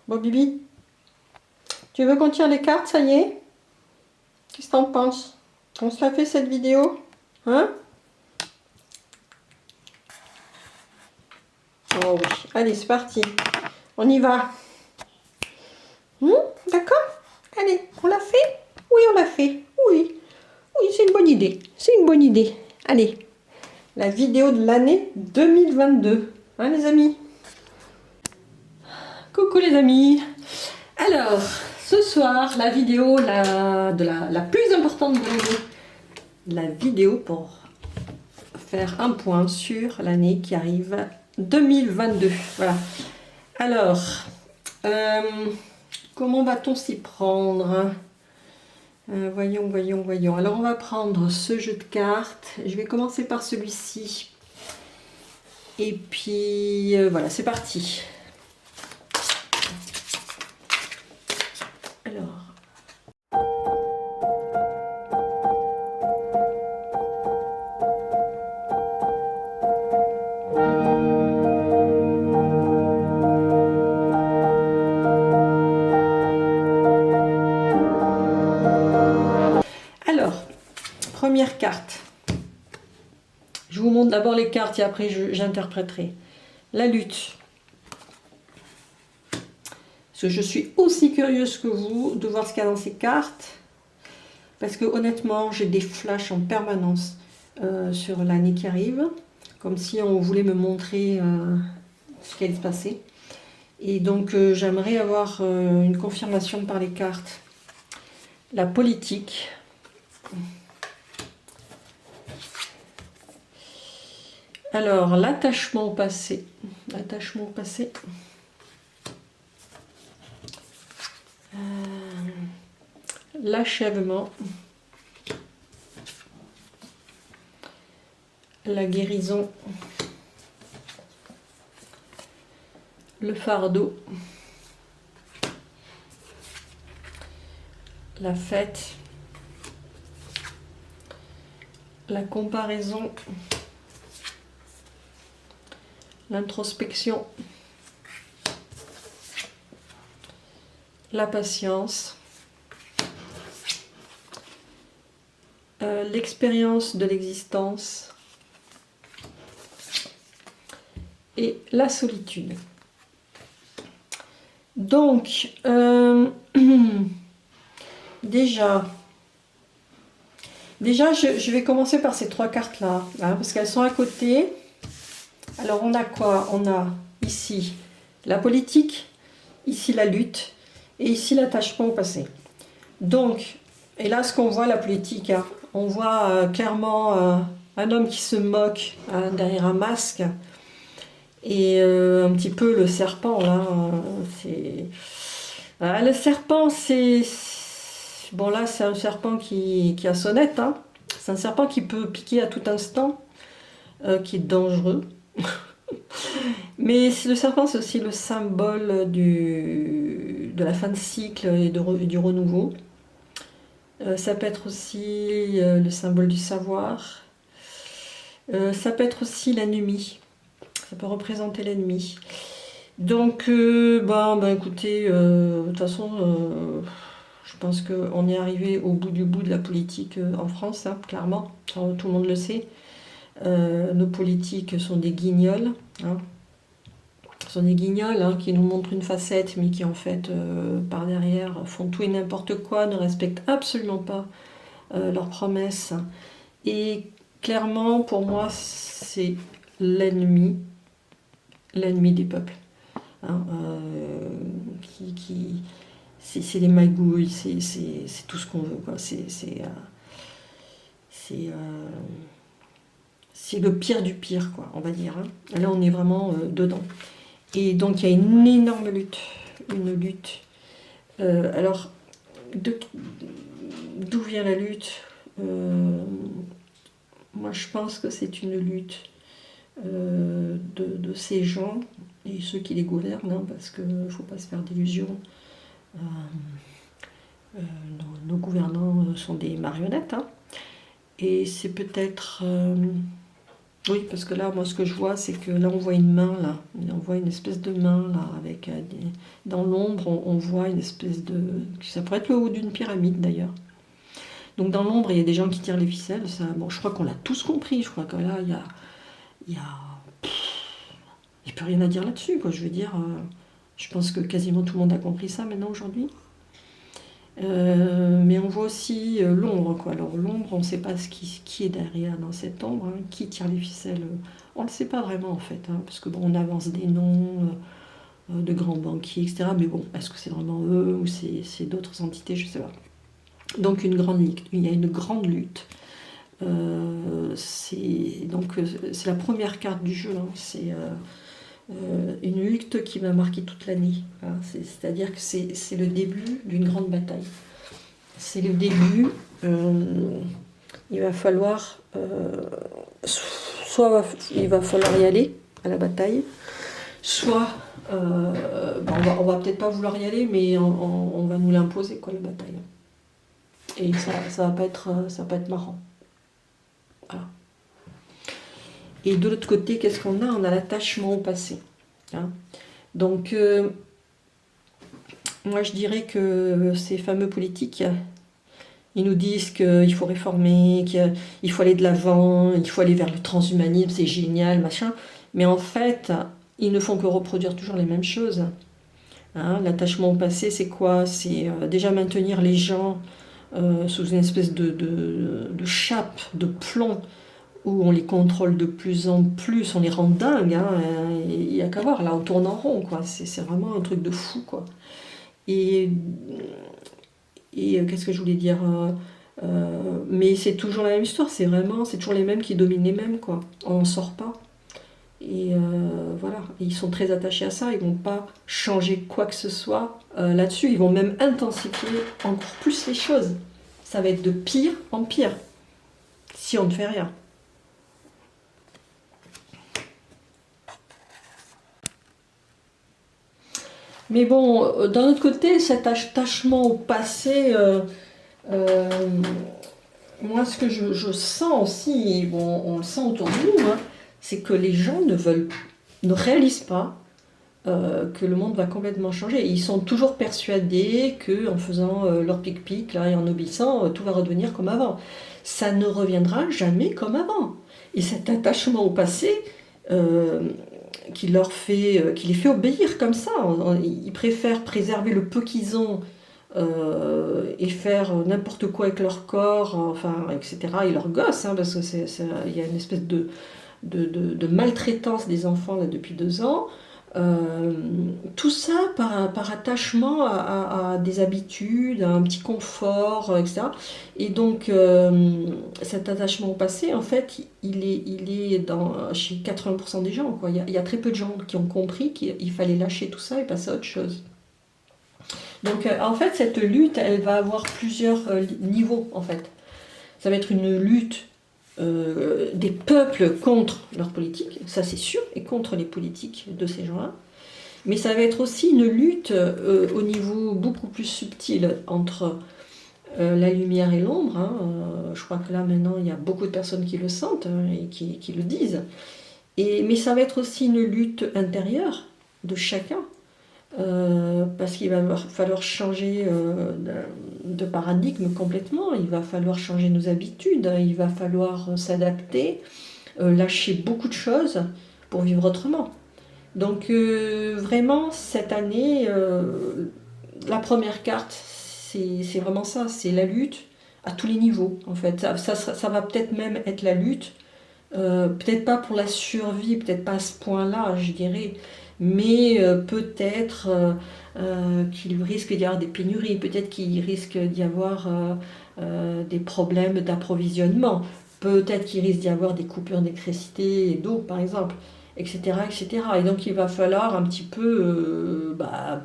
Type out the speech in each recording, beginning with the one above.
Bon, Bibi, tu veux qu'on tire les cartes, ça y est? Qu'est-ce que t'en penses? On se la fait cette vidéo? Hein? Oh oui, allez, c'est parti. On y va. D'accord? Allez, on l'a fait? Oui, on l'a fait. Oui, oui, c'est une bonne idée. C'est une bonne idée. Allez, la vidéo de l'année 2022. Hein, les amis? Coucou les amis. Alors, ce soir, la vidéo la plus importante de l'année. La vidéo pour faire un point sur l'année qui arrive 2022. Voilà. Alors, comment va-t-on s'y prendre? Voyons. Alors, on va prendre ce jeu de cartes. Je vais commencer par celui-ci. Et puis, voilà, c'est parti. Alors, première carte. Je vous montre d'abord les cartes et après j'interpréterai. La lutte. Parce que je suis aussi curieuse que vous de voir ce qu'il y a dans ces cartes. Parce que honnêtement, j'ai des flashs en permanence sur l'année qui arrive. Comme si on voulait me montrer ce qui allait se passer. Et donc j'aimerais avoir une confirmation par les cartes. La politique. Alors, l'attachement au passé. L'attachement au passé. L'achèvement. La guérison. Le fardeau. La fête. La comparaison. L'introspection. La patience. L'expérience de l'existence. Et la solitude. Donc, déjà, je vais commencer par ces trois cartes-là, hein, parce qu'elles sont à côté. Alors, on a quoi? On a ici la politique, ici la lutte, et ici l'attachement au passé. Donc, et là, ce qu'on voit, la politique, hein, on voit clairement un homme qui se moque derrière un masque, et un petit peu le serpent, là, c'est... le serpent, c'est... Bon, là, c'est un serpent qui a sonnette, hein. C'est un serpent qui peut piquer à tout instant, qui est dangereux. Mais le serpent, c'est aussi le symbole de la fin de cycle et du renouveau. Ça peut être aussi le symbole du savoir. Ça peut être aussi l'ennemi. Ça peut représenter l'ennemi. Donc, écoutez, de toute façon, je pense qu'on est arrivé au bout du bout de la politique en France, hein, clairement. Tout le monde le sait. Nos politiques sont des guignols. Hein. Ce sont des guignols hein, qui nous montrent une facette, mais qui en fait, par derrière, font tout et n'importe quoi, ne respectent absolument pas leurs promesses. Et clairement, pour moi, c'est l'ennemi des peuples. Hein, c'est des magouilles, c'est tout ce qu'on veut. C'est le pire du pire, quoi, on va dire. Hein. Là, on est vraiment dedans. Et donc, il y a une énorme lutte. Une lutte. Alors, d'où vient la lutte? Moi, je pense que c'est une lutte de ces gens et ceux qui les gouvernent, hein, parce qu'il ne faut pas se faire d'illusions. Nos gouvernants sont des marionnettes. Hein, et c'est peut-être Oui, parce que là, moi, ce que je vois, c'est que là, on voit une main, là. On voit une espèce de main, là, avec dans l'ombre, on voit une espèce de... Ça pourrait être le haut d'une pyramide, d'ailleurs. Donc, dans l'ombre, il y a des gens qui tirent les ficelles. Ça, bon, je crois qu'on l'a tous compris. Je crois que là, il y a... Il n'y a plus rien à dire là-dessus, quoi. Je veux dire, je pense que quasiment tout le monde a compris ça, maintenant, aujourd'hui. Mais on voit aussi l'ombre, quoi. Alors l'ombre, on ne sait pas qui est derrière dans cette ombre, hein, qui tire les ficelles. On ne le sait pas vraiment en fait, hein, parce que bon, on avance des noms de grands banquiers, etc. Mais bon, est-ce que c'est vraiment eux ou c'est d'autres entités, je ne sais pas. Donc il y a une grande lutte. C'est la première carte du jeu, hein. C'est une lutte qui va marquer toute l'année, hein. C'est-à-dire que c'est le début d'une grande bataille. C'est le début. Il va falloir soit il va falloir y aller à la bataille, soit on va peut-être pas vouloir y aller, mais on va nous l'imposer, quoi, la bataille. Et ça va pas être marrant. Voilà. Et de l'autre côté, qu'est-ce qu'on a? On a l'attachement au passé, hein. Donc moi je dirais que ces fameux politiques, ils nous disent qu'il faut réformer, qu'il faut aller de l'avant, il faut aller vers le transhumanisme, c'est génial, machin. Mais en fait, ils ne font que reproduire toujours les mêmes choses, hein. L'attachement au passé, c'est quoi? C'est déjà maintenir les gens sous une espèce de chape, de plomb, où on les contrôle de plus en plus, on les rend dingues, hein. Il n'y a qu'à voir, là on tourne en rond, quoi. C'est vraiment un truc de fou, quoi. Et qu'est-ce que je voulais dire, mais c'est toujours la même histoire, c'est toujours les mêmes qui dominent les mêmes, quoi. On n'en sort pas. Et voilà, et ils sont très attachés à ça, ils vont pas changer quoi que ce soit là-dessus, ils vont même intensifier encore plus les choses. Ça va être de pire en pire, si on ne fait rien. Mais bon, d'un autre côté, cet attachement au passé, euh, moi, ce que je sens aussi, et bon, on le sent autour de nous, hein, c'est que les gens ne réalisent pas que le monde va complètement changer. Et ils sont toujours persuadés qu'en faisant leur pic-pic là, et en obéissant, tout va redevenir comme avant. Ça ne reviendra jamais comme avant. Et cet attachement au passé euh, qui les fait obéir comme ça, ils préfèrent préserver le peu qu'ils ont et faire n'importe quoi avec leur corps, enfin, etc. Et leurs gosses, hein, parce que il y a une espèce de maltraitance des enfants là, depuis 2 ans. Tout ça par attachement à des habitudes, à un petit confort, etc. Et donc cet attachement au passé, en fait, il est chez 80% des gens, quoi. Il y a très peu de gens qui ont compris qu'il fallait lâcher tout ça et passer à autre chose. Donc en fait, cette lutte, elle va avoir plusieurs niveaux, en fait. Ça va être une lutte des peuples contre leurs politiques, ça c'est sûr, et contre les politiques de ces gens-là. Mais ça va être aussi une lutte au niveau beaucoup plus subtil entre la lumière et l'ombre, hein. Je crois que là maintenant il y a beaucoup de personnes qui le sentent, hein, et qui le disent. Mais ça va être aussi une lutte intérieure de chacun. Parce qu'il va falloir changer de paradigme complètement, il va falloir changer nos habitudes, il va falloir s'adapter, lâcher beaucoup de choses pour vivre autrement. Donc vraiment, cette année, la première carte, c'est vraiment ça, c'est la lutte à tous les niveaux, en fait. Ça va peut-être même être la lutte, peut-être pas pour la survie, peut-être pas à ce point-là, je dirais, mais peut-être qu'il risque d'y avoir des pénuries, peut-être qu'il risque d'y avoir des problèmes d'approvisionnement, peut-être qu'il risque d'y avoir des coupures d'électricité et d'eau, par exemple, etc., etc. Et donc il va falloir un peu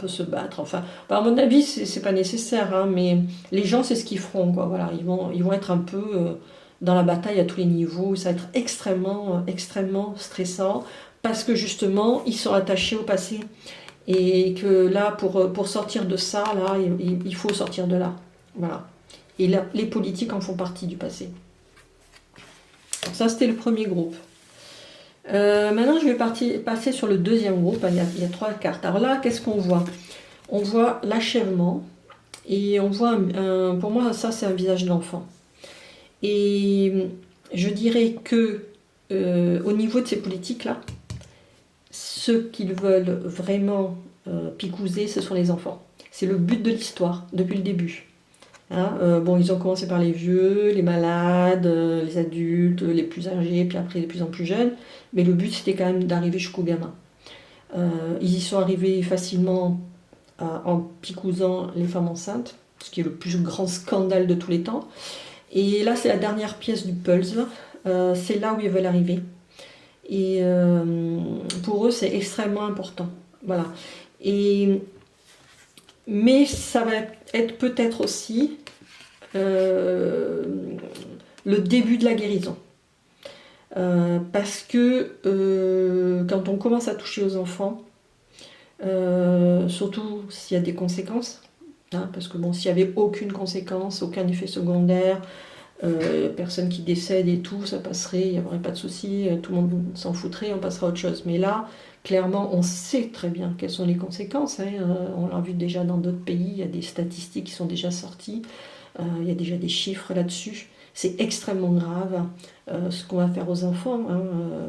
se battre. Enfin, à mon avis, c'est pas nécessaire, hein, mais les gens, c'est ce qu'ils feront, quoi. Voilà, ils vont être un peu dans la bataille à tous les niveaux. Ça va être extrêmement, extrêmement stressant parce que justement, ils sont attachés au passé. Et que là, pour sortir de ça, là, il faut sortir de là. Voilà. Et là, les politiques en font partie du passé. Donc ça, c'était le premier groupe. Maintenant, je vais passer sur le deuxième groupe. Il y a 3 cartes. Alors là, qu'est-ce qu'on voit? On voit l'achèvement et on voit, pour moi, ça c'est un visage d'enfant. Et je dirais que au niveau de ces politiques-là, ceux qu'ils veulent vraiment picouser, ce sont les enfants. C'est le but de l'histoire, depuis le début. Hein, bon, ils ont commencé par les vieux, les malades, les adultes, les plus âgés, puis après les plus en plus jeunes. Mais le but, c'était quand même d'arriver jusqu'aux gamins. Ils y sont arrivés facilement en picousant les femmes enceintes, ce qui est le plus grand scandale de tous les temps. Et là, c'est la dernière pièce du puzzle. C'est là où ils veulent arriver. Et pour eux, c'est extrêmement important. Voilà. Et, mais ça va être peut-être aussi le début de la guérison. Parce que quand on commence à toucher aux enfants, surtout s'il y a des conséquences, hein, parce que bon, s'il n'y avait aucune conséquence, aucun effet secondaire, personne qui décède et tout, ça passerait, il n'y aurait pas de souci, tout le monde s'en foutrait, on passera à autre chose. Mais là, clairement, on sait très bien quelles sont les conséquences. Hein, on l'a vu déjà dans d'autres pays, il y a des statistiques qui sont déjà sorties, il y a déjà des chiffres là-dessus. C'est extrêmement grave ce qu'on va faire aux enfants, hein,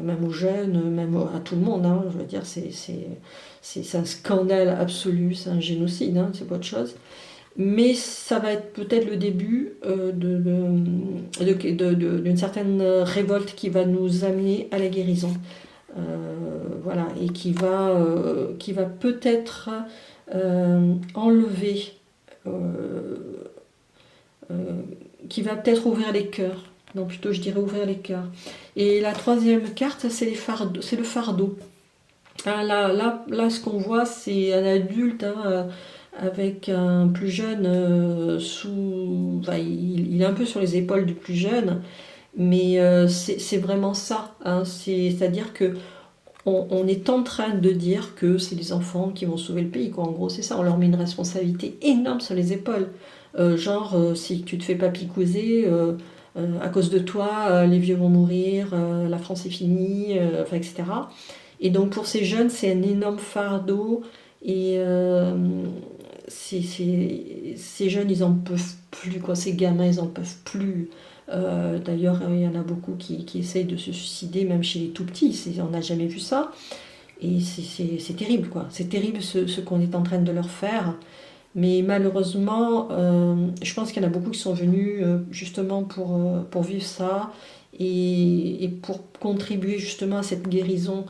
même aux jeunes, même à tout le monde. Hein, je veux dire, c'est un scandale absolu, c'est un génocide, hein, c'est pas autre chose. Mais ça va être peut-être le début d'une certaine révolte qui va nous amener à la guérison. Voilà, et qui va peut-être enlever, qui va peut-être ouvrir les cœurs. Non, plutôt je dirais ouvrir les cœurs. Et la troisième carte, c'est le fardeau. Hein, là, ce qu'on voit, c'est un adulte, hein, avec un plus jeune enfin, il est un peu sur les épaules du plus jeune, mais c'est vraiment ça. Hein, c'est-à-dire que on est en train de dire que c'est les enfants qui vont sauver le pays, quoi. En gros, c'est ça. On leur met une responsabilité énorme sur les épaules. Genre, si tu te fais pas picouser, à cause de toi, les vieux vont mourir, la France est finie, enfin, etc. Et donc pour ces jeunes, c'est un énorme fardeau. Et ces jeunes, ils en peuvent plus, quoi. Ces gamins, ils en peuvent plus. D'ailleurs, il y en a beaucoup qui essayent de se suicider, même chez les tout petits. On n'a jamais vu ça. Et c'est terrible, quoi. C'est terrible ce qu'on est en train de leur faire. Mais malheureusement, je pense qu'il y en a beaucoup qui sont venus justement pour vivre ça et pour contribuer justement à cette guérison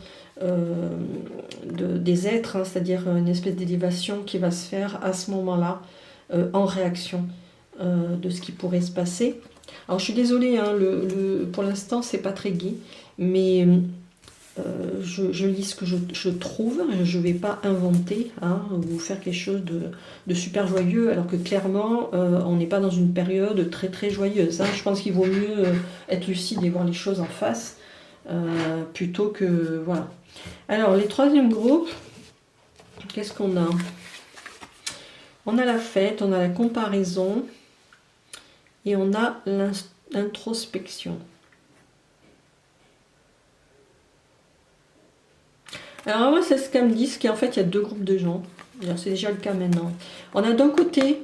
des êtres, hein, c'est-à-dire une espèce d'élévation qui va se faire à ce moment-là en réaction de ce qui pourrait se passer. Alors je suis désolée, hein, pour l'instant c'est pas très gai, mais je lis ce que je trouve, je ne vais pas inventer, hein, ou faire quelque chose de super joyeux, alors que clairement on n'est pas dans une période très très joyeuse. Hein. Je pense qu'il vaut mieux être lucide et voir les choses en face, plutôt que... Voilà. Alors les troisièmes groupes, qu'est-ce qu'on a? On a la fête, on a la comparaison et on a l'introspection. Alors moi, c'est ce qu'elle me dit, qu'en fait, il y a 2 groupes de gens. C'est déjà le cas maintenant. On a d'un côté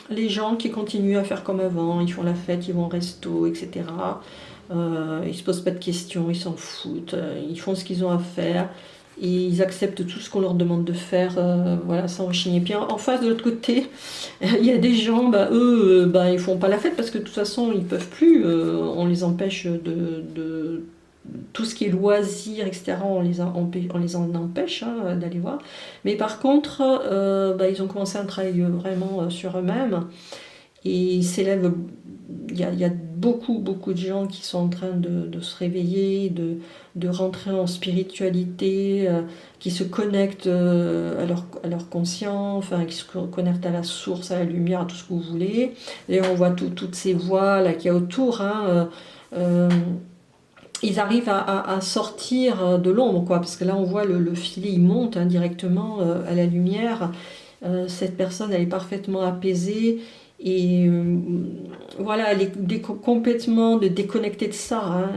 les gens qui continuent à faire comme avant, ils font la fête, ils vont au resto, etc. Ils se posent pas de questions, ils s'en foutent, ils font ce qu'ils ont à faire, et ils acceptent tout ce qu'on leur demande de faire, voilà, sans rechigner. Puis en face, de l'autre côté, il y a des gens, eux, ils font pas la fête parce que de toute façon, ils peuvent plus, on les empêche de tout ce qui est loisirs, etc., on les en empêche, hein, d'aller voir. Mais par contre, ils ont commencé un travail vraiment sur eux-mêmes. Et ils s'élèvent. Il y a beaucoup, beaucoup de gens qui sont en train de se réveiller, de rentrer en spiritualité, qui se connectent à leur conscience, enfin, qui se connectent à la source, à la lumière, à tout ce que vous voulez. D'ailleurs, on voit toutes ces voix là qu'il y a autour, hein, ils arrivent à sortir de l'ombre, quoi, parce que là on voit le filet, il monte, hein, directement à la lumière. Cette personne, elle est parfaitement apaisée Et voilà, elle est complètement déconnectée de ça, hein.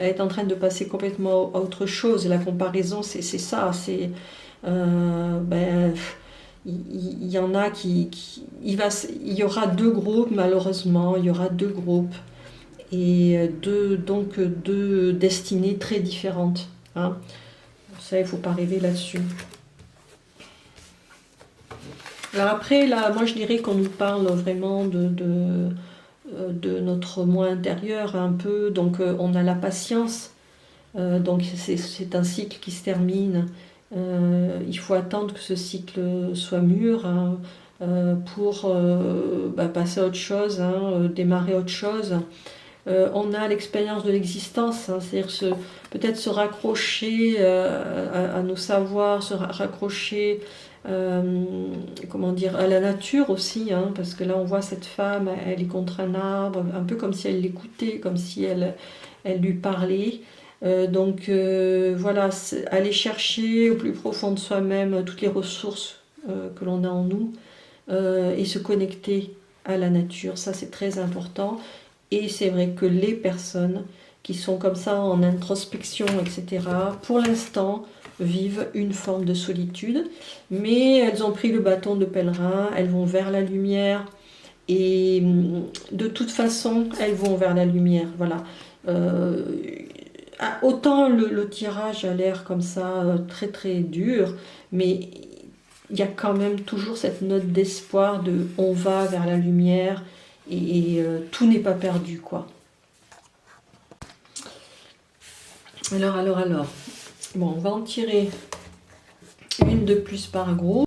Elle est en train de passer complètement à autre chose. La comparaison, c'est ça. C'est ben, il y en a il y aura deux groupes, malheureusement. Il y aura deux groupes et deux destinées très différentes, hein. Ça, il ne faut pas rêver là-dessus. Alors après, là, moi je dirais qu'on nous parle vraiment de notre moi intérieur un peu. Donc on a la patience. Donc c'est un cycle qui se termine. Il faut attendre que ce cycle soit mûr, hein, pour passer à autre chose, hein, démarrer autre chose. On a l'expérience de l'existence, hein, c'est-à-dire peut-être se raccrocher à nos savoirs, se raccrocher comment dire, à la nature aussi, hein, parce que là on voit cette femme, elle est contre un arbre, un peu comme si elle l'écoutait, comme si elle lui parlait. Voilà, aller chercher au plus profond de soi-même toutes les ressources que l'on a en nous, et se connecter à la nature, ça c'est très important. Et c'est vrai que les personnes qui sont comme ça en introspection, etc., pour l'instant, vivent une forme de solitude, mais elles ont pris le bâton de pèlerin, elles vont vers la lumière, et de toute façon, elles vont vers la lumière. Voilà. Euh, Autant le tirage a l'air comme ça très très dur, mais il y a quand même toujours cette note d'espoir de on va vers la lumière et tout n'est pas perdu, quoi. Alors. Bon, on va en tirer une de plus par groupe.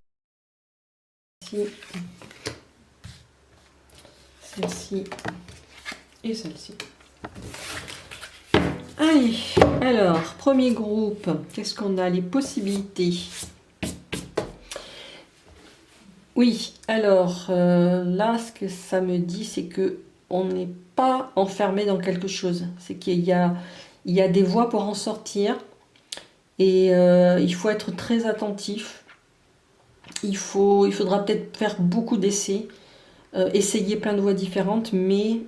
Celle-ci et celle-ci. Allez, alors, premier groupe, qu'est-ce qu'on a? Les possibilités. Oui, alors là, ce que ça me dit, c'est que on n'est pas enfermé dans quelque chose. C'est il y a des voies pour en sortir et il faut être très attentif. Il faudra peut-être faire beaucoup d'essais, essayer plein de voies différentes, mais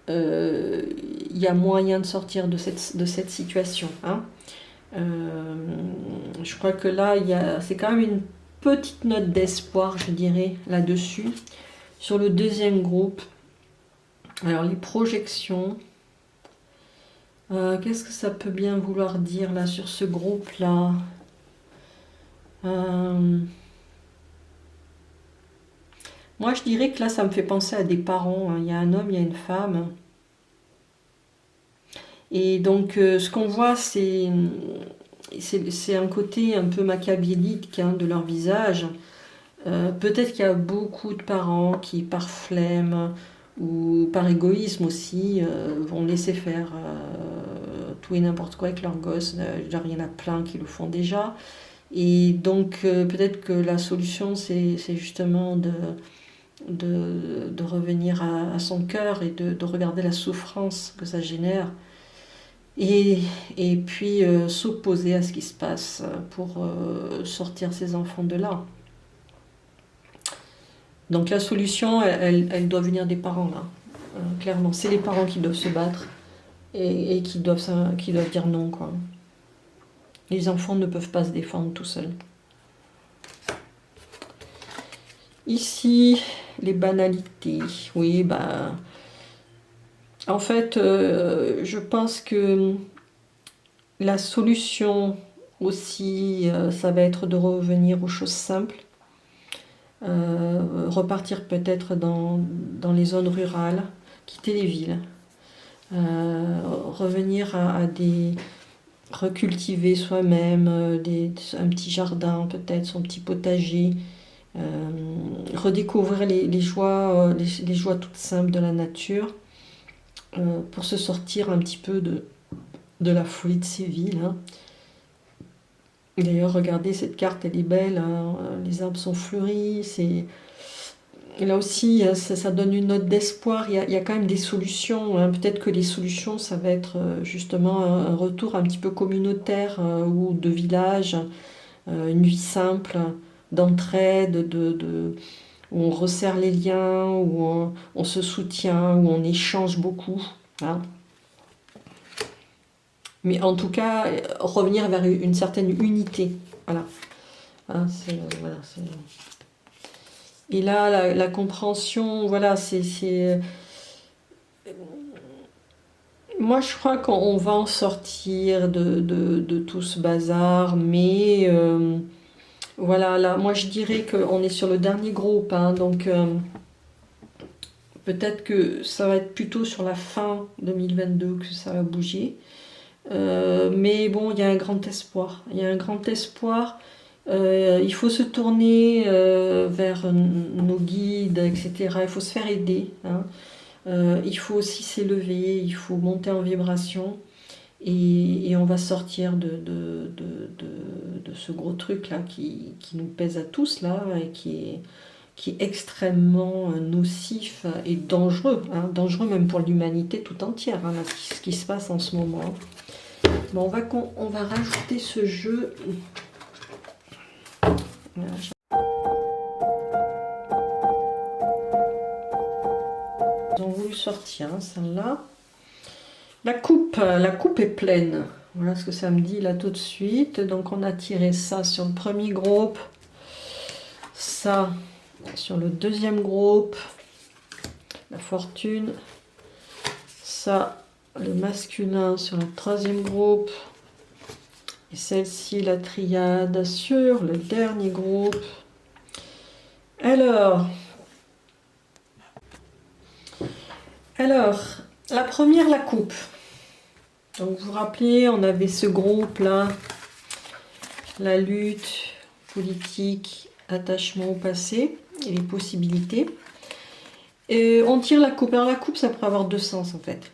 il y a moyen de sortir de cette situation, hein. Je crois que là, c'est quand même une petite note d'espoir, je dirais, là-dessus. Sur le deuxième groupe, alors les projections, qu'est-ce que ça peut bien vouloir dire là sur ce groupe-là? Moi, je dirais que là, ça me fait penser à des parents, hein. Il y a un homme, il y a une femme. Et donc, ce qu'on voit, c'est un côté un peu machiavélique, hein, de leur visage. Peut-être qu'il y a beaucoup de parents qui, par flemme ou par égoïsme aussi, vont laisser faire tout et n'importe quoi avec leurs gosses. Genre, il y en a plein qui le font déjà. Et donc, peut-être que la solution, c'est justement de revenir à son cœur et de regarder la souffrance que ça génère. Et puis s'opposer à ce qui se passe pour sortir ses enfants de là. Donc la solution, elle doit venir des parents, là. Clairement, c'est les parents qui doivent se battre et qui doivent dire non, quoi. Les enfants ne peuvent pas se défendre tout seuls. Ici, les banalités. Oui, bah... En fait, je pense que la solution aussi, ça va être de revenir aux choses simples. Repartir peut-être dans les zones rurales, quitter les villes, revenir à des... recultiver soi-même, un petit jardin peut-être, son petit potager, redécouvrir les joies, les joies toutes simples de la nature, pour se sortir un petit peu de la folie de ces villes, hein. D'ailleurs, regardez cette carte, elle est belle, hein. Les arbres sont fleuris, là aussi, ça donne une note d'espoir. Il y a quand même des solutions, hein. Peut-être que les solutions, ça va être justement un retour un petit peu communautaire, ou de village, une vie simple, d'entraide, où on resserre les liens, où on se soutient, où on échange beaucoup. Hein. Mais en tout cas, revenir vers une certaine unité. Voilà. Hein, voilà, et là, la compréhension, voilà, moi, je crois qu'on va en sortir de tout ce bazar, mais voilà, là, moi, je dirais qu'on est sur le dernier groupe, hein, donc peut-être que ça va être plutôt sur la fin 2022 que ça va bouger. Mais bon, il y a un grand espoir. Il y a un grand espoir. Il faut se tourner vers nos guides, etc. Il faut se faire aider. Hein. Il faut aussi s'élever, il faut monter en vibration. Et on va sortir de ce gros truc là qui nous pèse à tous là et qui est extrêmement nocif et dangereux, hein, dangereux même pour l'humanité tout entière, hein, là, ce qui se passe en ce moment. Bon, on va rajouter ce jeu. Voilà. Ils ont voulu sortir, hein, celle-là. La coupe est pleine. Voilà ce que ça me dit là tout de suite. Donc on a tiré ça sur le premier groupe, ça sur le deuxième groupe, la fortune, ça le masculin sur le troisième groupe, et celle-ci la triade sur le dernier groupe. Alors, la première, la coupe. Donc vous vous rappelez, on avait ce groupe là, la lutte politique, attachement au passé et les possibilités. Et on tire la coupe. Alors la coupe, ça pourrait avoir deux sens en fait.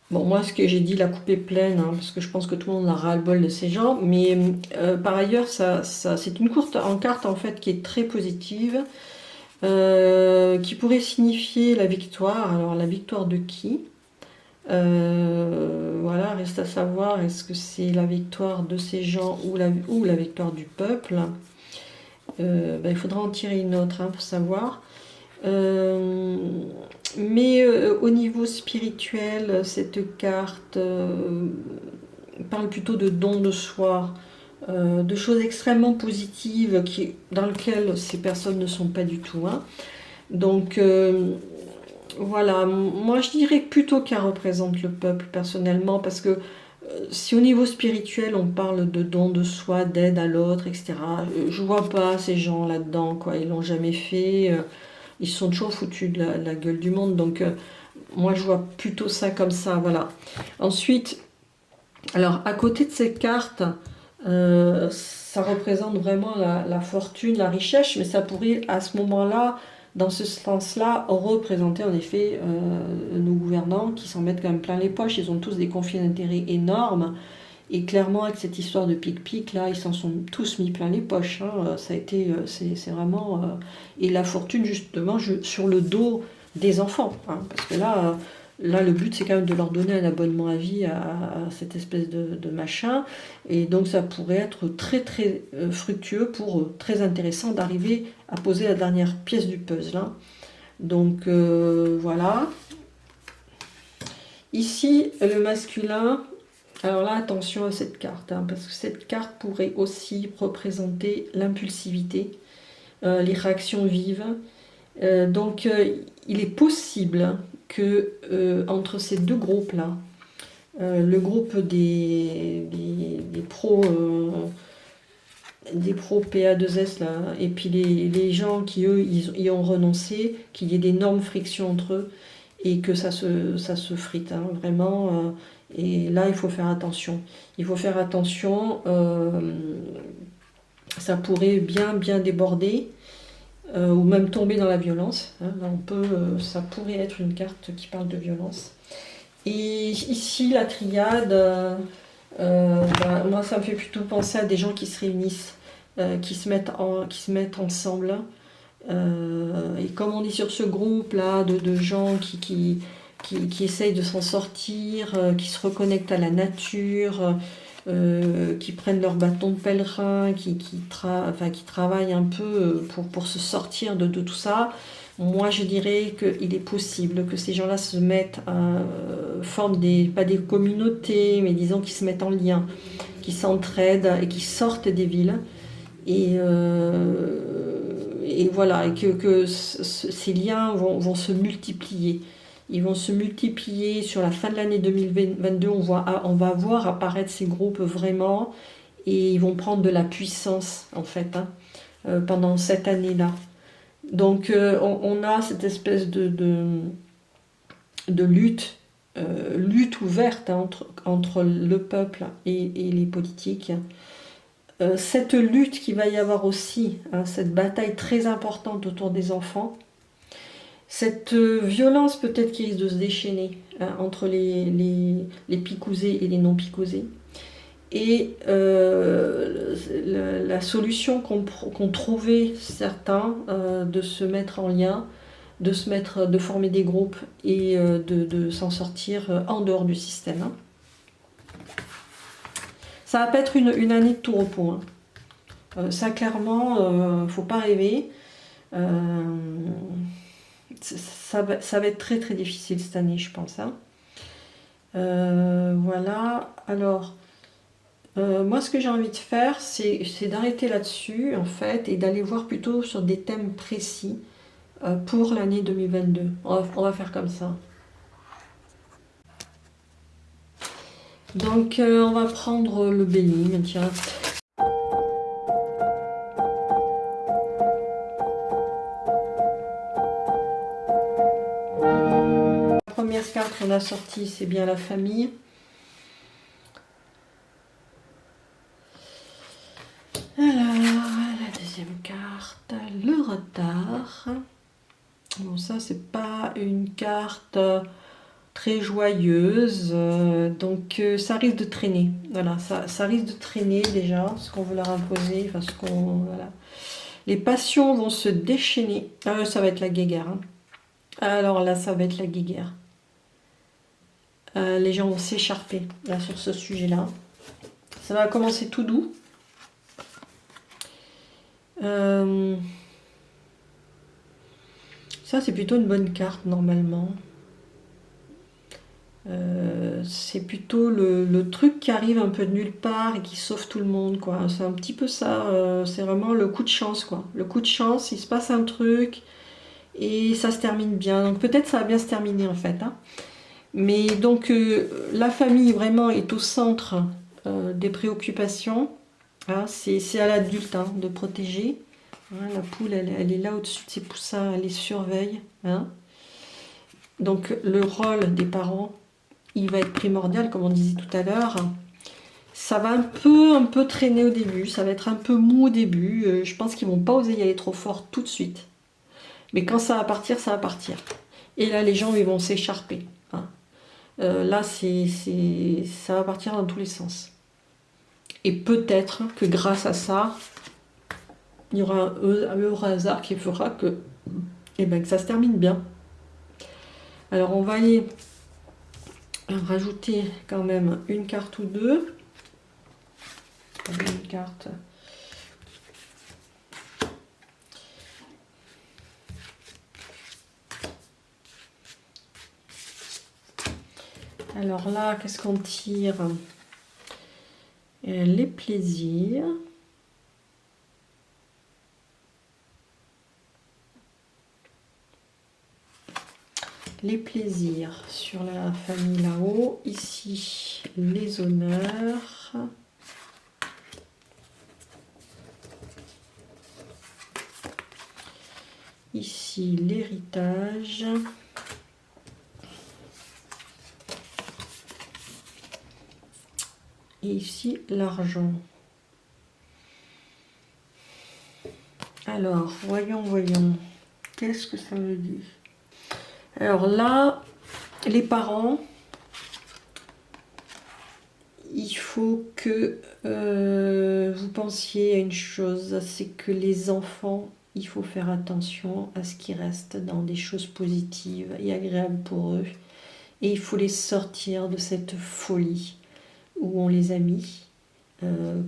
Bon, moi ce que j'ai dit, la coupe est pleine, hein, parce que je pense que tout le monde a ras-le-bol de ces gens, mais par ailleurs, c'est une courte en carte en fait qui est très positive, qui pourrait signifier la victoire. Alors la victoire de qui? Voilà, reste à savoir, est-ce que c'est la victoire de ces gens ou la victoire du peuple? Il faudra en tirer une autre, hein, pour savoir. Mais au niveau spirituel, cette carte parle plutôt de don de soi, de choses extrêmement positives dans lesquelles ces personnes ne sont pas du tout. Hein. Donc voilà, moi je dirais plutôt qu'elle représente le peuple personnellement, parce que si au niveau spirituel on parle de don de soi, d'aide à l'autre, etc., je vois pas ces gens là-dedans, quoi. Ils l'ont jamais fait, ils sont toujours foutus de la gueule du monde, donc moi je vois plutôt ça comme ça, voilà. Ensuite, alors à côté de ces cartes, ça représente vraiment la fortune, la richesse, mais ça pourrait à ce moment-là, dans ce sens-là, représenter en effet nos gouvernants qui s'en mettent quand même plein les poches. Ils ont tous des conflits d'intérêts énormes. Et clairement, avec cette histoire de pic-pic, là, ils s'en sont tous mis plein les poches. Hein. Ça a été, c'est vraiment... et la fortune, justement, sur le dos des enfants. Hein. Parce que là, le but, c'est quand même de leur donner un abonnement à vie à cette espèce de machin. Et donc, ça pourrait être très, très fructueux pour eux. Très intéressant d'arriver à poser la dernière pièce du puzzle. Hein. Donc, voilà. Ici, le masculin... Alors là, attention à cette carte, hein, parce que cette carte pourrait aussi représenter l'impulsivité, les réactions vives. Donc, il est possible que entre ces deux groupes-là, le groupe des pros PA2S là, et puis les gens qui eux ils y ont renoncé, qu'il y ait d'énormes frictions entre eux et que ça se frite, hein, vraiment. Et là, il faut faire attention. Il faut faire attention. Ça pourrait bien déborder ou même tomber dans la violence. Hein. Là, ça pourrait être une carte qui parle de violence. Et ici, la triade, moi, ça me fait plutôt penser à des gens qui se réunissent, qui se mettent ensemble. Et comme on est sur ce groupe-là de gens qui essayent de s'en sortir, qui se reconnectent à la nature, qui prennent leur bâton de pèlerin, qui travaillent un peu pour se sortir de tout ça. Moi, je dirais qu'il est possible que ces gens-là se mettent, forment pas des communautés, mais disons qu'ils se mettent en lien, qui s'entraident et qui sortent des villes. Et voilà, et que ces liens vont se multiplier. Ils vont se multiplier sur la fin de l'année 2022. On va voir apparaître ces groupes vraiment, et ils vont prendre de la puissance, en fait, hein, pendant cette année-là. Donc, on a cette espèce de lutte, lutte ouverte, hein, entre le peuple et les politiques. Cette lutte qu'il va y avoir aussi, hein, cette bataille très importante autour des enfants, cette violence peut-être qui risque de se déchaîner, hein, entre les picousés et les non-picousés, et la solution qu'ont trouvé certains, de se mettre en lien, de former des groupes et de s'en sortir en dehors du système, hein. Ça va pas être une année de tout repos, hein. Ça, clairement, faut pas rêver. Ça va être très très difficile cette année, je pense, hein. Voilà. Alors, moi, ce que j'ai envie de faire, c'est d'arrêter là-dessus, en fait, et d'aller voir plutôt sur des thèmes précis pour l'année 2022. On va faire comme ça. Donc, on va prendre le bélier, tiens. La première carte qu'on a sortie, c'est bien la famille. Alors, la deuxième carte, le retard. Bon, ça, c'est pas une carte très joyeuse, donc ça risque de traîner. Voilà, ça risque de traîner déjà, ce qu'on veut leur imposer, enfin voilà. Les passions vont se déchaîner. Ça va être la guéguerre, hein. Alors là, ça va être la guéguerre. Les gens vont s'écharper là sur ce sujet-là. Ça va commencer tout doux. Ça, c'est plutôt une bonne carte normalement. C'est plutôt le truc qui arrive un peu de nulle part et qui sauve tout le monde, quoi. C'est un petit peu ça. C'est vraiment le coup de chance, quoi. Le coup de chance, il se passe un truc et ça se termine bien. Donc peut-être ça va bien se terminer en fait, hein. Mais donc la famille vraiment est au centre des préoccupations, hein. C'est à l'adulte, hein, de protéger. Hein, la poule, elle est là au-dessus de ses poussins, elle les surveille, hein. Donc le rôle des parents, il va être primordial, comme on disait tout à l'heure. Ça va un peu traîner au début, ça va être un peu mou au début. Je pense qu'ils vont pas oser y aller trop fort tout de suite. Mais quand ça va partir, ça va partir. Et là, les gens, ils vont s'écharper, hein. Là, ça va partir dans tous les sens. Et peut-être que grâce à ça, il y aura un heureux hasard qui fera que ça se termine bien. Alors, on va aller rajouter quand même une carte ou deux. Une carte. Alors là, qu'est-ce qu'on tire? Les plaisirs. Les plaisirs sur la famille là-haut. Ici, les honneurs. Ici, l'héritage. Et ici, l'argent. Alors, voyons. Qu'est-ce que ça veut dire? Alors là, les parents, il faut que vous pensiez à une chose, c'est que les enfants, il faut faire attention à ce qu'ils restent dans des choses positives et agréables pour eux. Et il faut les sortir de cette folie où on les a mis.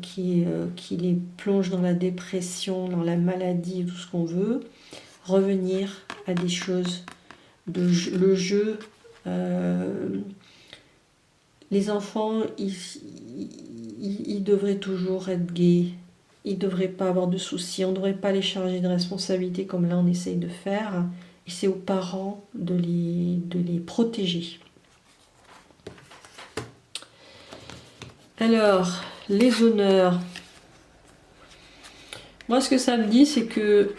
qui les plonge dans la dépression, dans la maladie, tout ce qu'on veut, revenir à des choses, le jeu. Les enfants, ils devraient toujours être gays, ils ne devraient pas avoir de soucis, on ne devrait pas les charger de responsabilités comme là on essaye de faire, et c'est aux parents de les protéger. Alors, les honneurs. Moi, ce que ça me dit, c'est que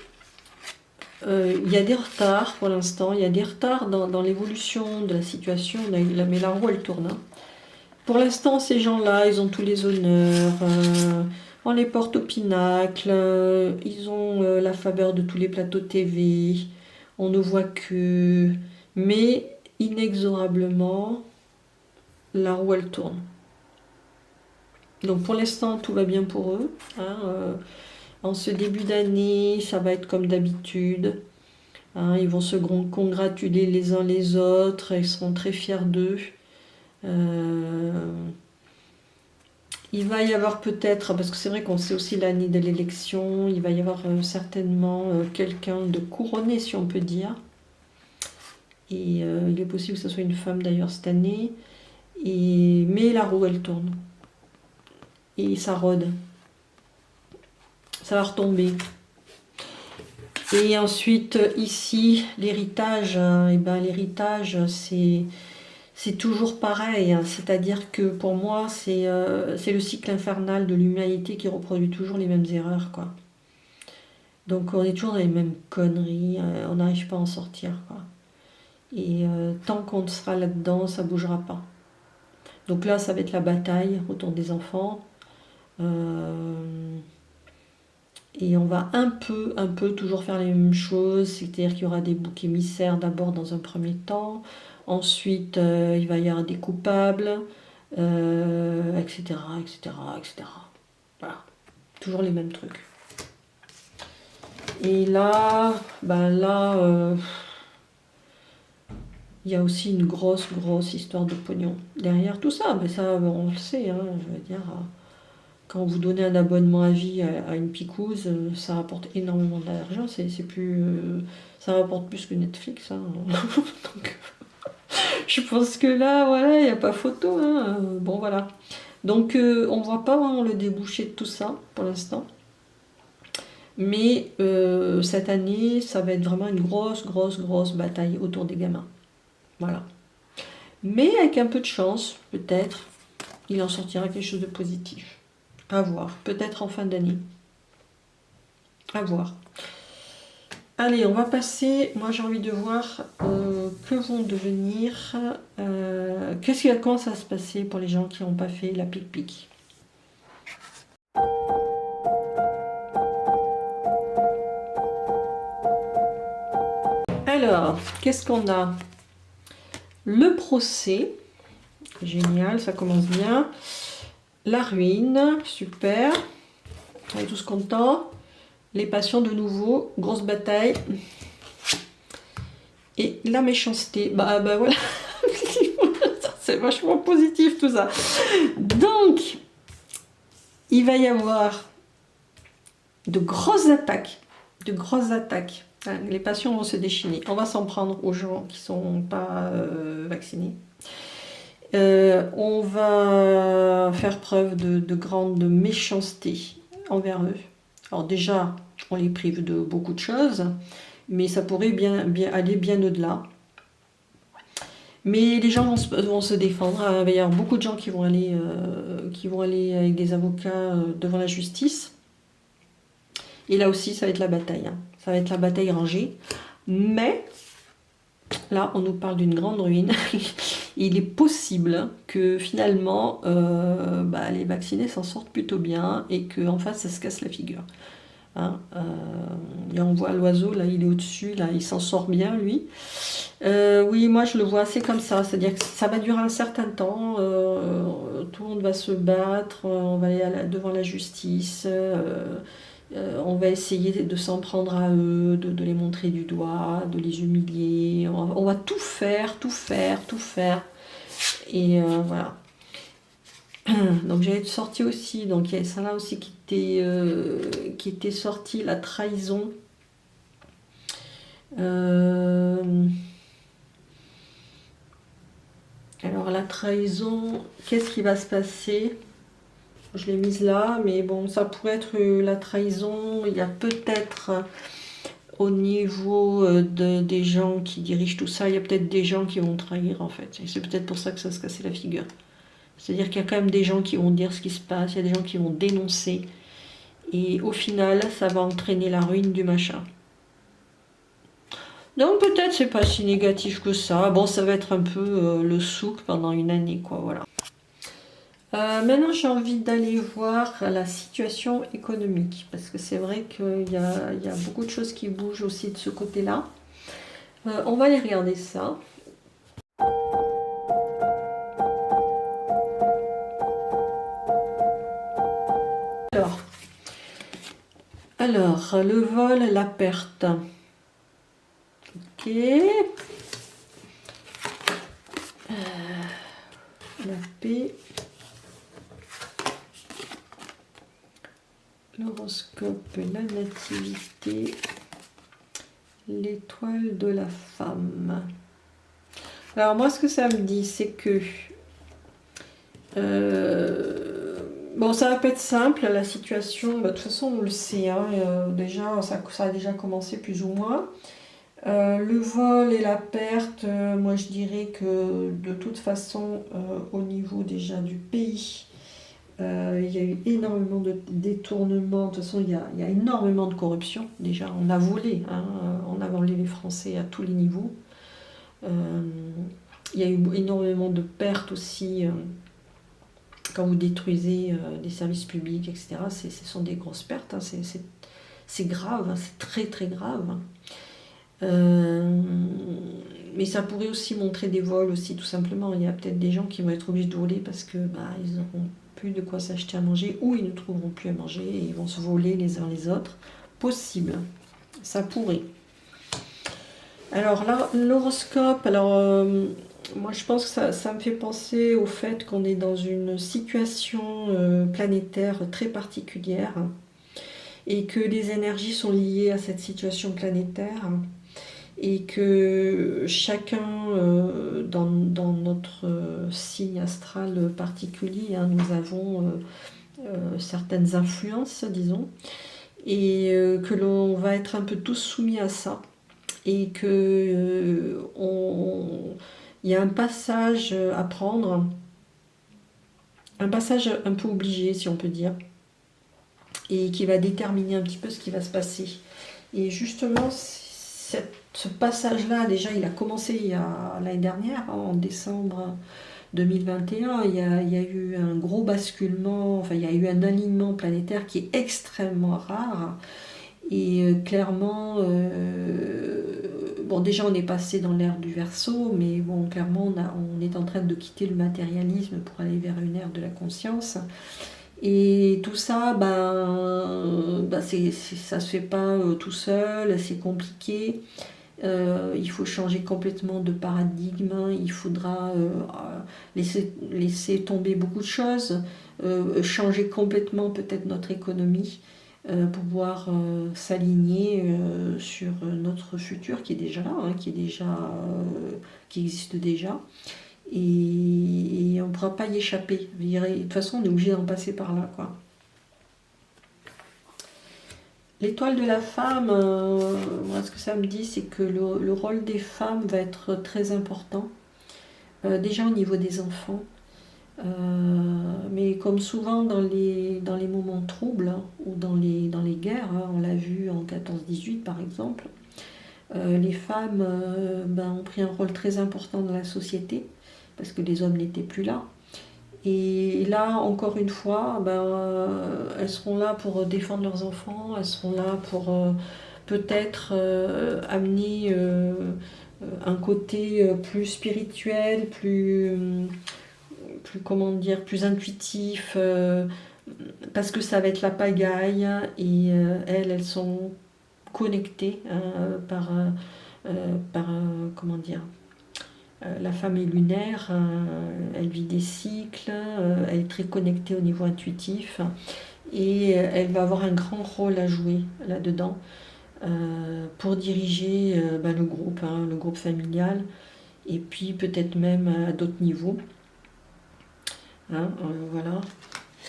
il y a des retards pour l'instant, il y a des retards dans l'évolution de la situation, mais la roue, elle tourne. Hein. Pour l'instant, ces gens-là, ils ont tous les honneurs, on les porte au pinacle, ils ont la faveur de tous les plateaux TV, on ne voit que... Mais inexorablement, la roue, elle tourne. Donc pour l'instant, tout va bien pour eux. Hein, en ce début d'année, ça va être comme d'habitude. Hein, ils vont se congratuler les uns les autres, ils seront très fiers d'eux. Il va y avoir peut-être, parce que c'est vrai qu'on sait aussi l'année de l'élection, il va y avoir certainement quelqu'un de couronné, si on peut dire. Et il est possible que ce soit une femme d'ailleurs cette année. Mais la roue, elle tourne. Et ça rôde. Ça va retomber. Et ensuite, ici, l'héritage, et ben, l'héritage, c'est toujours pareil. Hein. C'est-à-dire que pour moi, c'est le cycle infernal de l'humanité qui reproduit toujours les mêmes erreurs, quoi. Donc on est toujours dans les mêmes conneries, on n'arrive pas à en sortir, quoi. Et tant qu'on sera là-dedans, ça bougera pas. Donc là, ça va être la bataille autour des enfants. Et on va un peu toujours faire les mêmes choses, c'est-à-dire qu'il y aura des boucs émissaires d'abord dans un premier temps, ensuite il va y avoir des coupables, etc., etc., etc. Voilà, toujours les mêmes trucs. Et là, il y a aussi une grosse histoire de pognon. Derrière tout ça, mais ça, on le sait, hein, je veux dire... Quand vous donnez un abonnement à vie à une picouse, ça rapporte énormément d'argent. Ça rapporte plus que Netflix. Hein. Donc, je pense que là, voilà, il n'y a pas photo. Hein. Bon, voilà. Donc, on ne voit pas vraiment le débouché de tout ça pour l'instant. Mais cette année, ça va être vraiment une grosse bataille autour des gamins. Voilà. Mais avec un peu de chance, peut-être, il en sortira quelque chose de positif. À voir, peut-être en fin d'année. À voir. Allez, on va passer. Moi, j'ai envie de voir que vont devenir. Comment ça va se passer pour les gens qui n'ont pas fait la pic-pic. Alors, qu'est-ce qu'on a? Le procès. Génial, ça commence bien. La ruine, super. On est tous contents. Les passions de nouveau, grosse bataille. Et la méchanceté, bah voilà. C'est vachement positif tout ça. Donc, il va y avoir de grosses attaques. Les passions vont se déchaîner. On va s'en prendre aux gens qui ne sont pas vaccinés. On va faire preuve de grande méchanceté envers eux. Alors déjà, on les prive de beaucoup de choses, mais ça pourrait bien aller bien au-delà. Mais les gens vont se défendre. Il va y avoir beaucoup de gens qui vont aller avec des avocats devant la justice. Et là aussi, ça va être la bataille. Hein. Ça va être la bataille rangée. Mais là, on nous parle d'une grande ruine. Il est possible que finalement, les vaccinés s'en sortent plutôt bien et qu'en face, ça se casse la figure. Hein, et on voit l'oiseau, là, il est au-dessus, là, il s'en sort bien, lui. Oui, moi, je le vois assez comme ça. C'est-à-dire que ça va durer un certain temps. Tout le monde va se battre. On va aller devant la justice. On va essayer de s'en prendre à eux, de les montrer du doigt, de les humilier. On va tout faire. Et voilà. Donc j'avais sorti aussi, donc il y a ça là aussi qui était sorti, la trahison. Euh, alors la trahison, qu'est-ce qui va se passer? Je l'ai mise là, mais bon, ça pourrait être la trahison. Il y a peut-être au niveau des gens qui dirigent tout ça, il y a peut-être des gens qui vont trahir en fait. Et c'est peut-être pour ça que ça se cassait la figure. C'est-à-dire qu'il y a quand même des gens qui vont dire ce qui se passe, il y a des gens qui vont dénoncer. Et au final, ça va entraîner la ruine du machin. Donc peut-être c'est pas si négatif que ça. Bon, ça va être un peu le souk pendant une année, quoi, voilà. Maintenant, j'ai envie d'aller voir la situation économique, parce que c'est vrai qu'il y a beaucoup de choses qui bougent aussi de ce côté-là. On va aller regarder ça. Alors, le vol, la perte. Ok. La paix. L'horoscope, la nativité. L'étoile de la femme. Alors moi, ce que ça me dit, c'est que bon, ça va pas être simple la situation. Bah, de toute façon, on le sait. Hein, déjà, ça a déjà commencé plus ou moins. Le vol et la perte, moi je dirais que de toute façon, au niveau déjà du pays, il y a eu énormément de détournements. De toute façon, il y a énormément de corruption. Déjà, on a volé, hein, on a volé les Français à tous les niveaux. Il y a eu énormément de pertes aussi quand vous détruisez des services publics, etc. Ce sont des grosses pertes. Hein, c'est grave, hein, c'est très très grave. Mais ça pourrait aussi montrer des vols aussi, tout simplement. Il y a peut-être des gens qui vont être obligés de voler parce que ils n'auront plus de quoi s'acheter à manger ou ils ne trouveront plus à manger et ils vont se voler les uns les autres. Possible, ça pourrait. Alors là, l'horoscope, alors moi je pense que ça me fait penser au fait qu'on est dans une situation planétaire très particulière et que les énergies sont liées à cette situation planétaire et que chacun dans notre signe astral particulier, hein, nous avons certaines influences, disons, et que l'on va être un peu tous soumis à ça et que il y a un passage à prendre, un passage un peu obligé si on peut dire, et qui va déterminer un petit peu ce qui va se passer. Et justement, ce passage-là, déjà, il a commencé l'année dernière, en décembre 2021. Il y a eu un gros basculement, enfin, il y a eu un alignement planétaire qui est extrêmement rare. Et clairement, bon, déjà, on est passé dans l'ère du Verseau, mais bon, clairement, on est en train de quitter le matérialisme pour aller vers une ère de la conscience. Et tout ça, ça se fait pas tout seul, c'est compliqué. Il faut changer complètement de paradigme, il faudra laisser tomber beaucoup de choses, changer complètement peut-être notre économie pour pouvoir s'aligner sur notre futur qui est déjà là, hein, qui existe déjà. Et on ne pourra pas y échapper. De toute façon, on est obligé d'en passer par là, quoi. L'étoile de la femme, moi, ce que ça me dit, c'est que le rôle des femmes va être très important. Déjà au niveau des enfants. Mais comme souvent dans les moments troubles, hein, ou dans les guerres, hein, on l'a vu en 14-18 par exemple, les femmes ont pris un rôle très important dans la société parce que les hommes n'étaient plus là. Et là, encore une fois, elles seront là pour défendre leurs enfants, elles seront là pour peut-être amener un côté plus spirituel, plus comment dire, plus intuitif, parce que ça va être la pagaille et elles sont connectées par comment dire, La femme est lunaire, elle vit des cycles, elle est très connectée au niveau intuitif et elle va avoir un grand rôle à jouer là-dedans pour diriger le groupe familial et puis peut-être même à d'autres niveaux. Hein, voilà.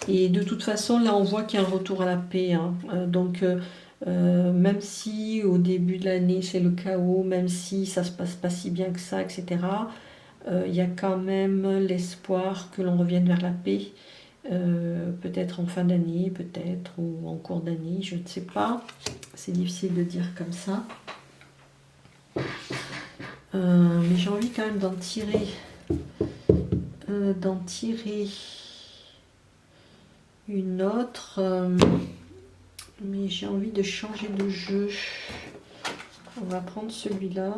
Et de toute façon, là, on voit qu'il y a un retour à la paix. Hein. Même si au début de l'année, c'est le chaos, même si ça se passe pas si bien que ça, etc., il y a quand même l'espoir que l'on revienne vers la paix. Peut-être en fin d'année, peut-être, ou en cours d'année, je ne sais pas. C'est difficile de dire comme ça. Mais j'ai envie quand même d'en tirer une autre, mais j'ai envie de changer de jeu. On va prendre celui-là.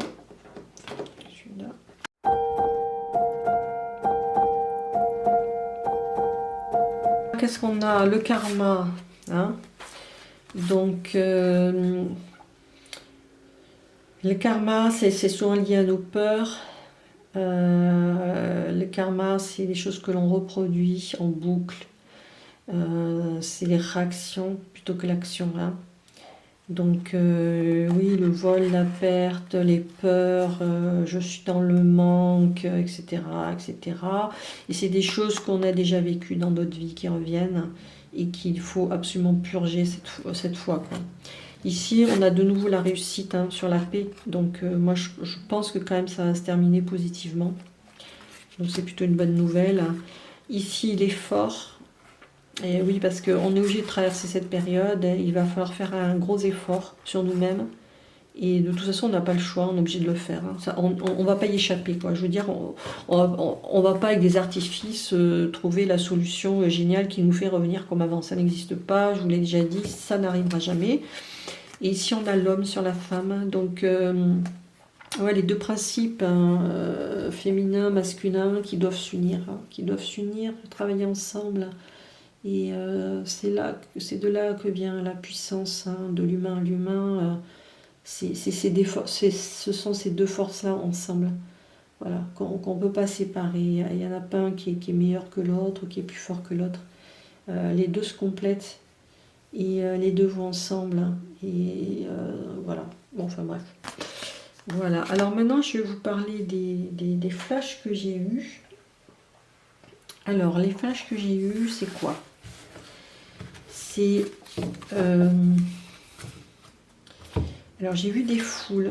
Qu'est-ce qu'on a? Le karma. Hein, donc, le karma, c'est souvent lié à nos peurs. Le karma, c'est des choses que l'on reproduit en boucle. C'est les réactions plutôt que l'action. Hein. Donc oui, le vol, la perte, les peurs, je suis dans le manque, etc., etc. Et c'est des choses qu'on a déjà vécues dans notre vie qui reviennent et qu'il faut absolument purger cette fois, quoi. Ici, on a de nouveau la réussite hein, sur la paix. Donc moi, je pense que quand même ça va se terminer positivement. Donc c'est plutôt une bonne nouvelle. Ici, l'effort. Et oui, parce qu'on est obligé de traverser cette période, il va falloir faire un gros effort sur nous-mêmes. Et de toute façon, on n'a pas le choix, on est obligé de le faire. Hein. Ça, on ne va pas y échapper, quoi. Je veux dire, on va pas avec des artifices trouver la solution géniale qui nous fait revenir comme avant. Ça n'existe pas, je vous l'ai déjà dit, ça n'arrivera jamais. Et ici, on a l'homme sur la femme. Donc, ouais, les deux principes hein, féminin, masculin, qui doivent s'unir, travailler ensemble. Et c'est de là que vient la puissance hein, de l'humain. L'humain, ce sont ces deux forces-là ensemble. Voilà, qu'on ne peut pas séparer. Il n'y en a pas un qui est meilleur que l'autre, qui est plus fort que l'autre. Les deux se complètent et les deux vont ensemble. Et voilà, bon, enfin bref. Voilà, alors maintenant je vais vous parler des flashs que j'ai eus. Alors, les flashs que j'ai eus, c'est quoi? C'est... alors, j'ai vu des foules.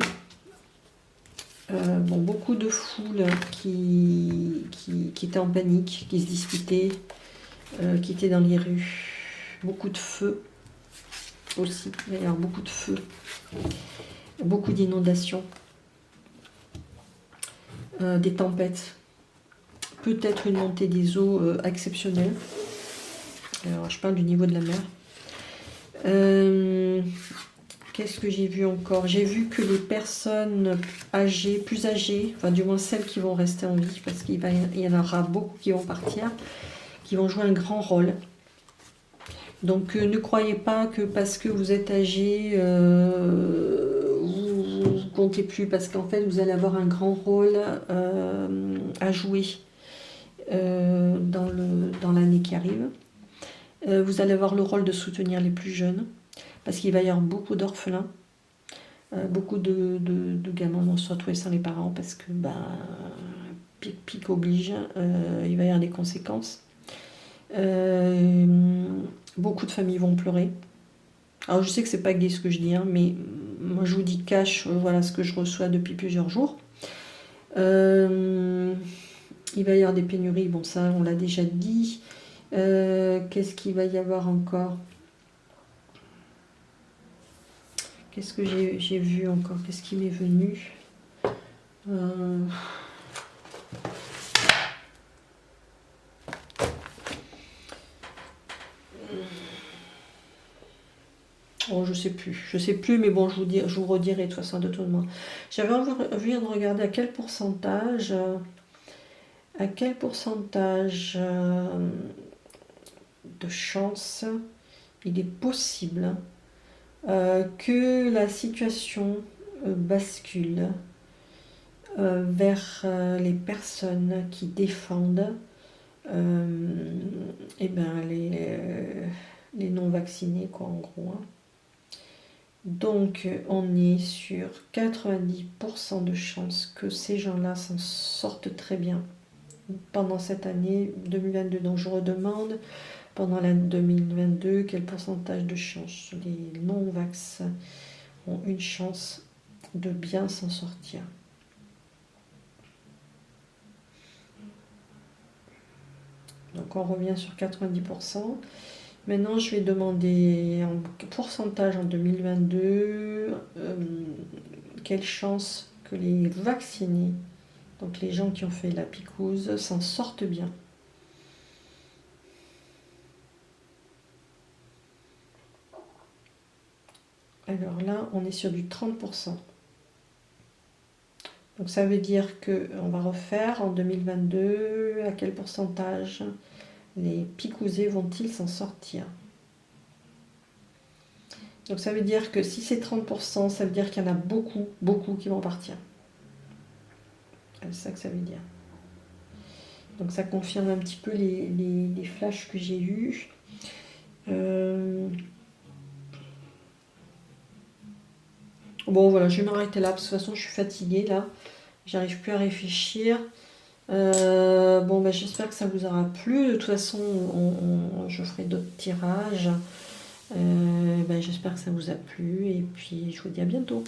Beaucoup de foules qui étaient en panique, qui se disputaient, qui étaient dans les rues. Beaucoup de feux aussi. Il va y avoir beaucoup de feux. Beaucoup d'inondations. Des tempêtes. Peut-être une montée des eaux exceptionnelle. Alors, je parle du niveau de la mer. Qu'est-ce que j'ai vu encore? J'ai vu que les personnes âgées, plus âgées, enfin du moins celles qui vont rester en vie, parce qu'il y en aura beaucoup qui vont partir, qui vont jouer un grand rôle. Donc ne croyez pas que parce que vous êtes âgé, vous ne comptez plus, parce qu'en fait vous allez avoir un grand rôle à jouer dans l'année qui arrive. Vous allez avoir le rôle de soutenir les plus jeunes, parce qu'il va y avoir beaucoup d'orphelins, beaucoup de gamins vont se retrouver sans les parents, parce que pic oblige, il va y avoir des conséquences. Beaucoup de familles vont pleurer. Alors je sais que c'est pas gai ce que je dis, hein, mais moi je vous dis cash, voilà ce que je reçois depuis plusieurs jours. Il va y avoir des pénuries, bon ça on l'a déjà dit. Qu'est-ce qu'il va y avoir encore? Qu'est-ce que j'ai vu encore? Qu'est-ce qui m'est venu? Oh, je sais plus, mais bon, je vous redirai de toute façon de tout le monde. J'avais envie de regarder à quel pourcentage de chance il est possible que la situation bascule vers les personnes qui défendent eh ben, les non-vaccinés, quoi, en gros. Hein. Donc, on est sur 90% de chances que ces gens-là s'en sortent très bien pendant cette année 2022. Donc, je redemande, pendant l'année 2022, quel pourcentage de chance les non-vax ont une chance de bien s'en sortir. Donc, on revient sur 90%. Maintenant, je vais demander en pourcentage en 2022 quelle chance que les vaccinés, donc les gens qui ont fait la picouse, s'en sortent bien. Alors là, on est sur du 30%. Donc ça veut dire qu'on va refaire en 2022 à quel pourcentage les picousés vont-ils s'en sortir. Donc ça veut dire que si c'est 30%, ça veut dire qu'il y en a beaucoup, beaucoup qui vont partir. C'est ça que ça veut dire. Donc ça confirme un petit peu les flashs que j'ai eus. Bon voilà, je vais m'arrêter là, parce que de toute façon je suis fatiguée là. J'arrive plus à réfléchir. Bon ben j'espère que ça vous aura plu. De toute façon, je ferai d'autres tirages. Ben, j'espère que ça vous a plu et puis je vous dis à bientôt.